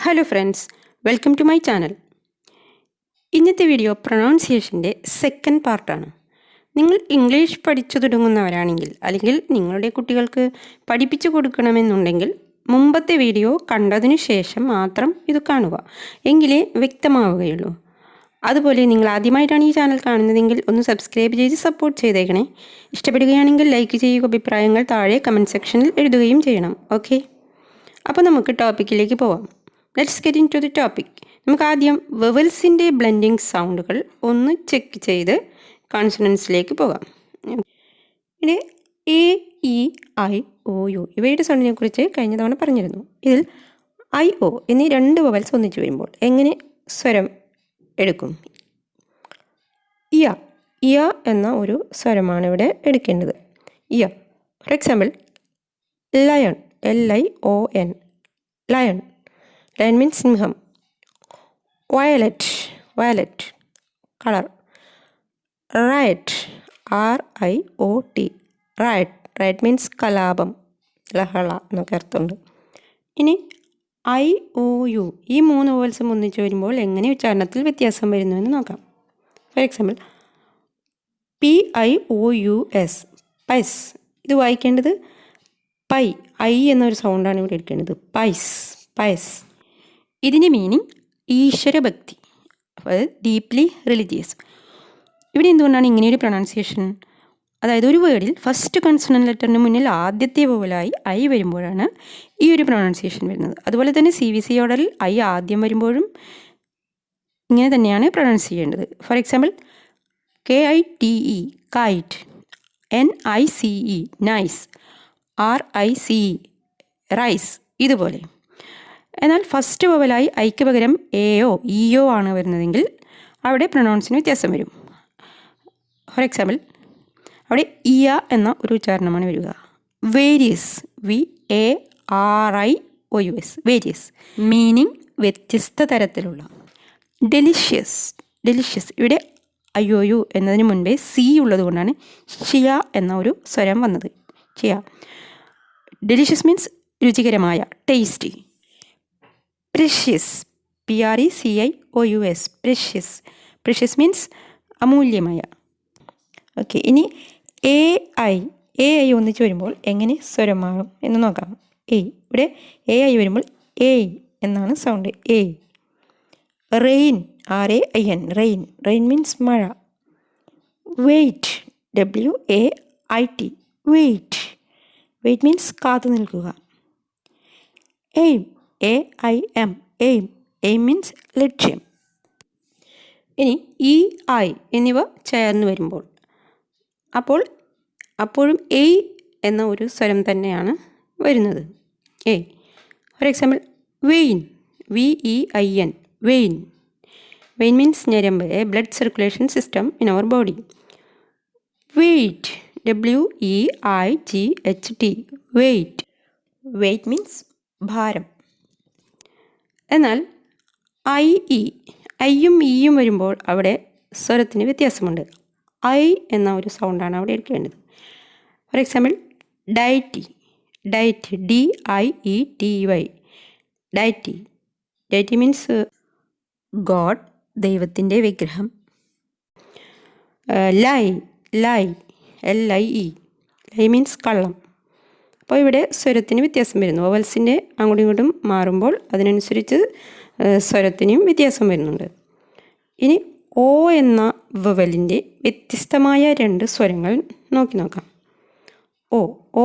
Hello friends, welcome to my channel. ഇന്നത്തെ video പ്രൊനൗൺസിയേഷൻ്റെ second പാർട്ടാണ്. നിങ്ങൾ ഇംഗ്ലീഷ് പഠിച്ചു തുടങ്ങുന്നവരാണെങ്കിൽ അല്ലെങ്കിൽ നിങ്ങളുടെ കുട്ടികൾക്ക് പഠിപ്പിച്ചു കൊടുക്കണമെന്നുണ്ടെങ്കിൽ മുമ്പത്തെ വീഡിയോ കണ്ടതിനു ശേഷം മാത്രം ഇത് കാണുക, എങ്കിലേ വ്യക്തമാവുകയുള്ളൂ. അതുപോലെ നിങ്ങൾ ആദ്യമായിട്ടാണ് ഈ ചാനൽ കാണുന്നതെങ്കിൽ ഒന്ന് സബ്സ്ക്രൈബ് ചെയ്ത് സപ്പോർട്ട് ചെയ്തേക്കണേ. ഇഷ്ടപ്പെടുകയാണെങ്കിൽ ലൈക്ക് ചെയ്യുക, അഭിപ്രായങ്ങൾ താഴെ കമൻറ്റ് സെക്ഷനിൽ എഴുതുകയും ചെയ്യണം. ഓക്കെ, അപ്പോൾ നമുക്ക് ടോപ്പിക്കിലേക്ക് പോവാം. Let's get into the topic. നമുക്ക് ആദ്യം വവൽസിൻ്റെ ബ്ലെൻഡിങ് സൗണ്ടുകൾ ഒന്ന് ചെക്ക് ചെയ്ത് കോൺസണൻസിലേക്ക് പോകാം. ഇനി A, E, I, O, U ഇവയുടെ സൗണ്ടിനെ കുറിച്ച് കഴിഞ്ഞ തവണ പറഞ്ഞിരുന്നു. ഇതിൽ ഐ, ഒ എന്നീ രണ്ട് വവൽസ് ഒന്നിച്ചു വരുമ്പോൾ എങ്ങനെ സ്വരം എടുക്കും? ഇയ, ഇയ എന്ന ഒരു സ്വരമാണ് ഇവിടെ എടുക്കേണ്ടത്. ഇയ. For example, lion, LION, lion. Lion means സിംഹം. Violet, violet colour. Riot, RIOT, riot. Riot means കലാപം, ലഹള എന്നൊക്കെ അർത്ഥമുണ്ട്. ഇനി IOU ഈ മൂന്ന് വോവൽസും ഒന്നിച്ച് വരുമ്പോൾ എങ്ങനെ ഉച്ചാരണത്തിൽ വ്യത്യാസം വരുന്നുവെന്ന് നോക്കാം. For example, PIOUS, പൈസ്. ഇത് വായിക്കേണ്ടത് പൈ, ഐ എന്നൊരു സൗണ്ടാണ് ഇവിടെ എടുക്കേണ്ടത്. പൈസ്, പൈസ്. ഇതിൻ്റെ മീനിങ് ഈശ്വരഭക്തി, അതായത് ഡീപ്ലി റിലീജിയസ്. ഇവിടെ എന്തുകൊണ്ടാണ് ഇങ്ങനെയൊരു പ്രൊനൗൺസിയേഷൻ? അതായത് ഒരു വേർഡിൽ ഫസ്റ്റ് കൺസണന്റ് ലെറ്ററിന് മുന്നിൽ ആദ്യത്തെ വോവലായി ഐ വരുമ്പോഴാണ് ഈ ഒരു പ്രൊനൗൺസിയേഷൻ വരുന്നത്. അതുപോലെ തന്നെ CVC ഓർഡറിൽ ഐ ആദ്യം വരുമ്പോഴും ഇങ്ങനെ തന്നെയാണ് പ്രൊനൗൺസ് ചെയ്യേണ്ടത്. For example, KITE, kite. NICE, nice. RICE, rice. ഇതുപോലെ. എന്നാൽ ഫസ്റ്റ് വവലായി ഐക്ക് പകരം AO, EO ആണ് വരുന്നതെങ്കിൽ അവിടെ പ്രൊനൗൺസിന് വ്യത്യാസം വരും. ഫോർ എക്സാമ്പിൾ, അവിടെ ഇയ എന്ന ഒരു ഉച്ചാരണമാണ് വരിക. Various, VARIOUS, various. മീനിങ് വ്യത്യസ്ത തരത്തിലുള്ള. Delicious, delicious. ഇവിടെ IOU എന്നതിന് മുൻപേ C ഉള്ളത് കൊണ്ടാണ് ഷിയ എന്ന ഒരു സ്വരം വന്നത്. ഷിയ. ഡെലിഷ്യസ് മീൻസ് രുചികരമായ, tasty. Precious, PRECIOUS, precious. Precious means അമൂല്യമായ. ഓക്കെ, ഇനി AI ഒന്നിച്ച് വരുമ്പോൾ എങ്ങനെ സ്വരം മാറും എന്ന് നോക്കാം. ഇവിടെ AI വരുമ്പോൾ A എന്നാണ് sound. A. Rain, RAIN, rain. Rain means മഴ. Wait, WAIT, wait. Wait means കാത്തു നിൽക്കുക. Aim, AIM, aim. Aim means ലക്ഷ്യം. ഇനി EI എന്നിവ ചേർന്ന് വരുമ്പോൾ അപ്പോഴും A എന്ന ഒരു സ്വരം തന്നെയാണ് വരുന്നത്. A. For example, vein, VEIN, vein. Vein means ഞരമ്പ്, a blood circulation system in our body. Weight, WEIGHT, weight. Wait means ഭാരം. എന്നാൽ ഐയും ഇയും വരുമ്പോൾ അവിടെ സ്വരത്തിന് വ്യത്യാസമുണ്ട്. ഐ എന്ന ഒരു സൗണ്ടാണ് അവിടെ എടുക്കേണ്ടത്. For example, deity, diet, DIETY, deity. Deity means God, ദൈവത്തിൻ്റെ വിഗ്രഹം. ലൈ, LIE, ലൈ മീൻസ് കള്ളം. അപ്പോൾ ഇവിടെ സ്വരത്തിന് വ്യത്യാസം വരുന്നു. വവൽസിൻ്റെ അങ്ങോട്ടും ഇങ്ങോട്ടും മാറുമ്പോൾ അതിനനുസരിച്ച് സ്വരത്തിനും വ്യത്യാസം വരുന്നുണ്ട്. ഇനി O എന്ന വവലിൻ്റെ വ്യത്യസ്തമായ രണ്ട് സ്വരങ്ങൾ നോക്കാം.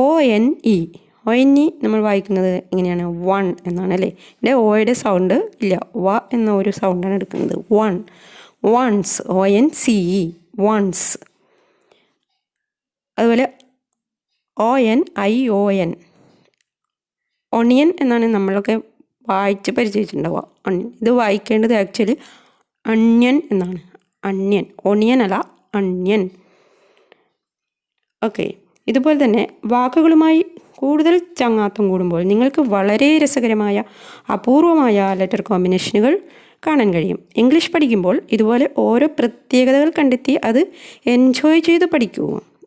ONE. നമ്മൾ വായിക്കുന്നത് എങ്ങനെയാണ്? വൺ എന്നാണ് അല്ലേ. ഇവിടെ ഓയുടെ സൗണ്ട് ഇല്ല, വ എന്ന ഒരു സൗണ്ടാണ് എടുക്കുന്നത്. വൺ. Once, ONCE, once. അതുപോലെ ONION, ഒണിയൻ എന്നാണ് നമ്മളൊക്കെ വായിച്ച് പരിചയിച്ചിട്ടുണ്ടാവുക. ഇത് വായിക്കേണ്ടത് ആക്ച്വലി അണ്യൻ എന്നാണ്. അണ്യൻ, ഒണിയൻ അല്ല, അണ്യൻ. ഓക്കെ, ഇതുപോലെ തന്നെ വാക്കുകളുമായി കൂടുതൽ ചങ്ങാത്തം കൂടുമ്പോൾ നിങ്ങൾക്ക് വളരെ രസകരമായ അപൂർവമായ ലെറ്റർ കോമ്പിനേഷനുകൾ കാണാൻ കഴിയും. ഇംഗ്ലീഷ് പഠിക്കുമ്പോൾ ഇതുപോലെ ഓരോ പ്രത്യേകതകൾ കണ്ടെത്തി അത് എൻജോയ് ചെയ്ത് പഠിക്കൂ.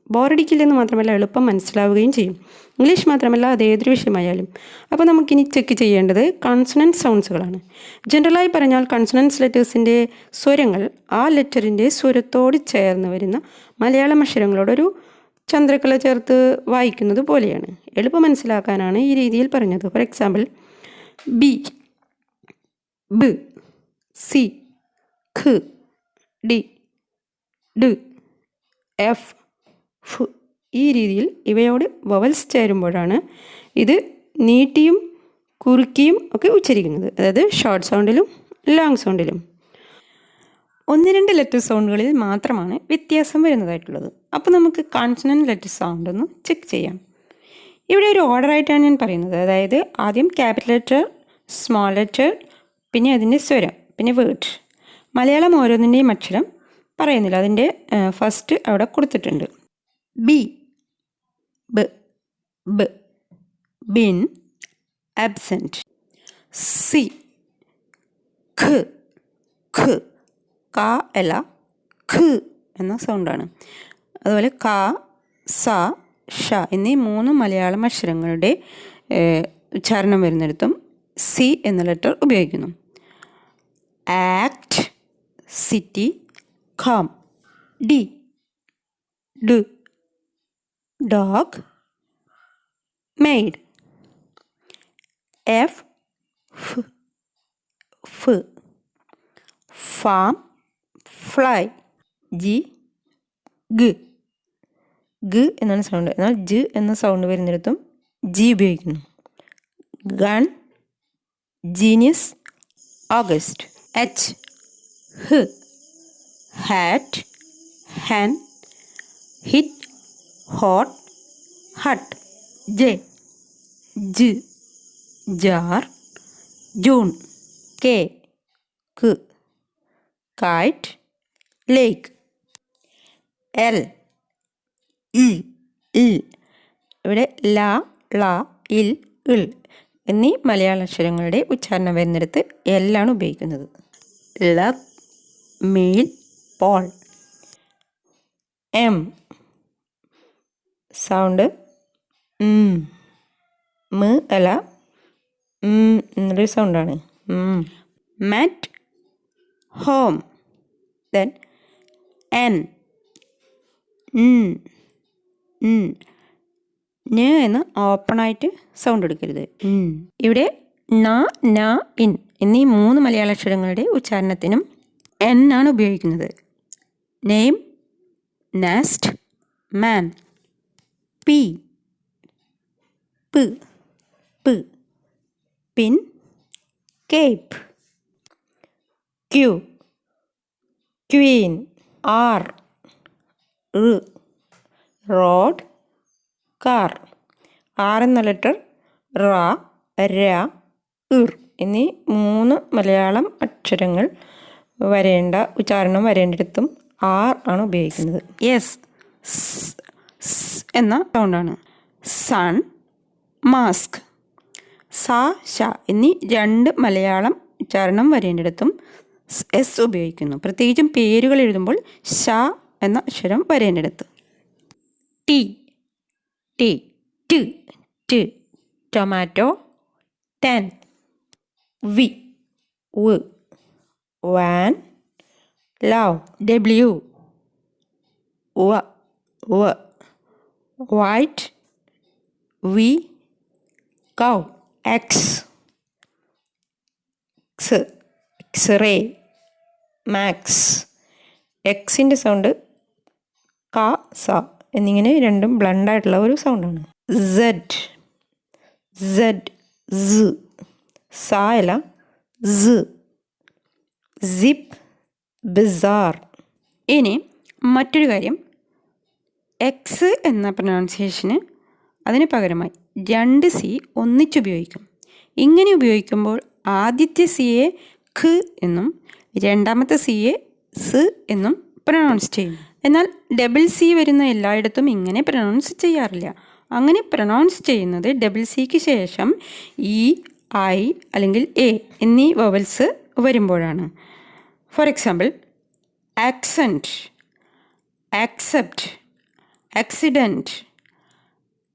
ബോറടിക്കില്ലെന്ന് മാത്രമല്ല എളുപ്പം മനസ്സിലാവുകയും ചെയ്യും. ഇംഗ്ലീഷ് മാത്രമല്ല അത് ഏതൊരു വിഷയമായാലും. അപ്പോൾ നമുക്കിനി ചെക്ക് ചെയ്യേണ്ടത് കൺസണൻറ്റ് സൗണ്ട്സുകളാണ്. ജനറലായി പറഞ്ഞാൽ കൺസണൻസ് ലെറ്റേഴ്സിൻ്റെ സ്വരങ്ങൾ ആ ലെറ്ററിൻ്റെ സ്വരത്തോട് ചേർന്ന് വരുന്ന മലയാളം അക്ഷരങ്ങളോടൊരു ചന്ദ്രക്കല ചേർത്ത് വായിക്കുന്നത് പോലെയാണ്. എളുപ്പം മനസ്സിലാക്കാനാണ് ഈ രീതിയിൽ പറഞ്ഞത്. ഫോർ എക്സാമ്പിൾ, ബി, ബ്, സി, ഖ്, ഡി, ഡ്, എഫ്, ഫ്. ഈ രീതിയിൽ ഇവയോട് വവൽസ് ചേരുമ്പോഴാണ് ഇത് നീട്ടിയും കുറുക്കിയും ഒക്കെ ഉച്ചരിക്കുന്നത്. അതായത് ഷോർട്ട് സൗണ്ടിലും ലോങ് സൗണ്ടിലും. 1-2 ലെറ്റർ സൗണ്ടുകളിൽ മാത്രമാണ് വ്യത്യാസം വരുന്നതായിട്ടുള്ളത്. അപ്പോൾ നമുക്ക് കോൺസണൻറ്റ് ലെറ്റർ സൗണ്ട് ഒന്ന് ചെക്ക് ചെയ്യാം. ഇവിടെ ഒരു ഓർഡറായിട്ടാണ് ഞാൻ പറയുന്നത്. അതായത് ആദ്യം ക്യാപിറ്റൽ ലെറ്റർ, സ്മോൾ ലെറ്റർ, പിന്നെ അതിൻ്റെ സ്വരം, പിന്നെ വേർഡ്. മലയാളം ഓരോന്നിൻ്റെയും അക്ഷരം പറയുന്നില്ല, അതിൻ്റെ ഫസ്റ്റ് അവിടെ കൊടുത്തിട്ടുണ്ട്. ബി, ബ്, ബ്, ബിൻ, ആബ്സെൻറ്റ്. സി, ഖ്, ഖ്, ക അല്ല ഖ് എന്ന സൗണ്ടാണ്. അതുപോലെ ക, സ, ഷ എന്നീ 3 മലയാളം അക്ഷരങ്ങളുടെ ഉച്ചാരണം വരുന്നിടത്തും സി എന്ന ലെറ്റർ ഉപയോഗിക്കുന്നു. Act, city, come. ഡി, ഡ്, ഡോഗ്, മെയ്ഡ്. എഫ്, ഫ്, ഫ്, ഫാം, ഫ്ലൈ. ജി, ഗ. ഗ എന്നാണ് സൗണ്ട്. എന്നാൽ ജ് എന്ന സൗണ്ട് വരുന്നിടത്തും ജി ഉപയോഗിക്കുന്നു. Gun, genius, August. എച്ച്, ഹ്, hat, hen, hit, hot, hut. J, ജ്, ജാർ, ജൂൺ. കെ, ക്, കൈറ്റ്, ലേക്ക്. എൽ, ഇ, ഇൽ. ഇവിടെ ല, ള, ഇൽ, ഇൾ എന്നീ മലയാള അക്ഷരങ്ങളുടെ ഉച്ചാരണം വരുന്നിടത്ത് എല്ലാണ് ഉപയോഗിക്കുന്നത്. Love, mail, pole. M, sound മ് അല്ല എന്നൊരു സൗണ്ടാണ്. മാറ്റ്, ഹോം. ദെൻ എൻ, ന് എന്ന് ഓപ്പണായിട്ട് സൗണ്ട് എടുക്കരുത്. ഇവിടെ ന, ന, ഇൻ എന്നീ 3 മലയാള അക്ഷരങ്ങളുടെ ഉച്ചാരണത്തിനും എൻ ആണ് ഉപയോഗിക്കുന്നത്. നെയിം, നെസ്റ്റ്, മാൻ. പി, പ്, പ്, pin, cape. Q, queen. R, റ്, റോഡ്, കാർ. ആർ എന്ന ലെറ്റർ റ, ര, ഇർ എന്നീ 3 മലയാളം അക്ഷരങ്ങൾ ഉച്ചാരണം വരേണ്ടിടത്തും ആർ ആണ് ഉപയോഗിക്കുന്നത്. യെസ്, എന്ന സൗണ്ടാണ്. Sun, mask. സ, ഷ എന്നീ 2 മലയാളം ഉച്ചാരണം വരേണ്ടിടത്തും എസ് ഉപയോഗിക്കുന്നു. പ്രത്യേകിച്ചും പേരുകൾ എഴുതുമ്പോൾ ഷ എന്ന അക്ഷരം വരേണ്ടിടത്ത്. ടി, ടി, ട്, ട്, ടൊമാറ്റോ, 10. വി, വ്, വാൻ, ലവ്. ഡബ്ല്യു, വ, വ, white, we, cow. X, X, x ray, max. എക്സിൻ്റെ സൗണ്ട് ക, സ എന്നിങ്ങനെ രണ്ടും ബ്ലണ്ടായിട്ടുള്ള ഒരു സൗണ്ടാണ്. സെഡ്, സെഡ്, സ്, സ അല്ല സ്. സിപ്പ്, ബിസാർ. ഇനി മറ്റൊരു കാര്യം, എക്സ് എന്ന പ്രൊനൗൺസിയേഷന് അതിന് പകരമായി 2 സി ഒന്നിച്ചുപയോഗിക്കും. ഇങ്ങനെ ഉപയോഗിക്കുമ്പോൾ ആദ്യത്തെ സിയെ ഖ് എന്നും രണ്ടാമത്തെ സിയെ സ് എന്നും പ്രൊനൗൺസ് ചെയ്യും. എന്നാൽ ഡബിൾ സി വരുന്ന എല്ലായിടത്തും ഇങ്ങനെ പ്രൊനൗൺസ് ചെയ്യാറില്ല. അങ്ങനെ പ്രൊനൗൺസ് ചെയ്യുന്നത് ഡബിൾ സിക്ക് ശേഷം ഇ, ഐ അല്ലെങ്കിൽ എ എന്നീ വവൽസ് വരുമ്പോഴാണ്. For example, accent, accept, accident,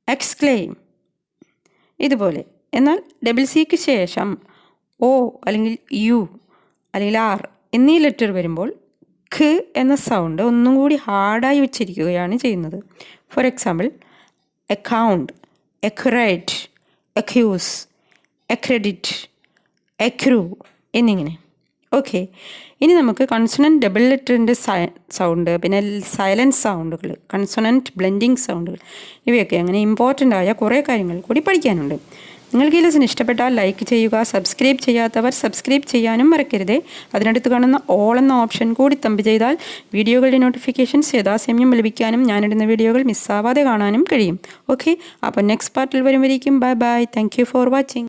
exclaim ഇതുപോലെ. എന്നാൽ ഡബിൾ സിക്ക് ശേഷം ഒ അല്ലെങ്കിൽ യു അല്ലെങ്കിൽ ആർ എന്നീ ലെറ്റർ വരുമ്പോൾ ഖ് എന്ന സൗണ്ട് ഒന്നും കൂടി ഹാർഡായി ഉച്ചരിക്കുകയാണ് ചെയ്യുന്നത്. For example account, accurate, accuse, accredit, accrue എന്നിങ്ങനെ. ഓക്കെ, ഇനി നമുക്ക് കൺസണൻറ്റ് ഡബിൾ ലെറ്ററിൻ്റെ സൗണ്ട്, പിന്നെ സൈലൻറ്റ് സൗണ്ടുകൾ, കൺസണൻറ്റ് ബ്ലെൻഡിങ് സൗണ്ടുകൾ, ഇവയൊക്കെ അങ്ങനെ ഇമ്പോർട്ടൻ്റ് ആയ കുറേ കാര്യങ്ങൾ കൂടി പഠിക്കാനുണ്ട്. നിങ്ങൾക്ക് ഈ ലെസൺ ഇഷ്ടപ്പെട്ടാൽ ലൈക്ക് ചെയ്യുക, സബ്സ്ക്രൈബ് ചെയ്യാത്തവർ സബ്സ്ക്രൈബ് ചെയ്യാനും മറക്കരുത്. അതിനടുത്ത് കാണുന്ന ഓൾ എന്ന ഓപ്ഷൻ കൂടി തമ്പ് ചെയ്താൽ വീഡിയോകളുടെ നോട്ടിഫിക്കേഷൻസ് യഥാസമയം ലഭിക്കാനും ഞാനിടുന്ന വീഡിയോകൾ മിസ്സാവാതെ കാണാനും കഴിയും. ഓക്കെ, അപ്പോൾ നെക്സ്റ്റ് പാർട്ടിൽ വരുമ്പോഴേക്കും bye bye. Thank you for watching.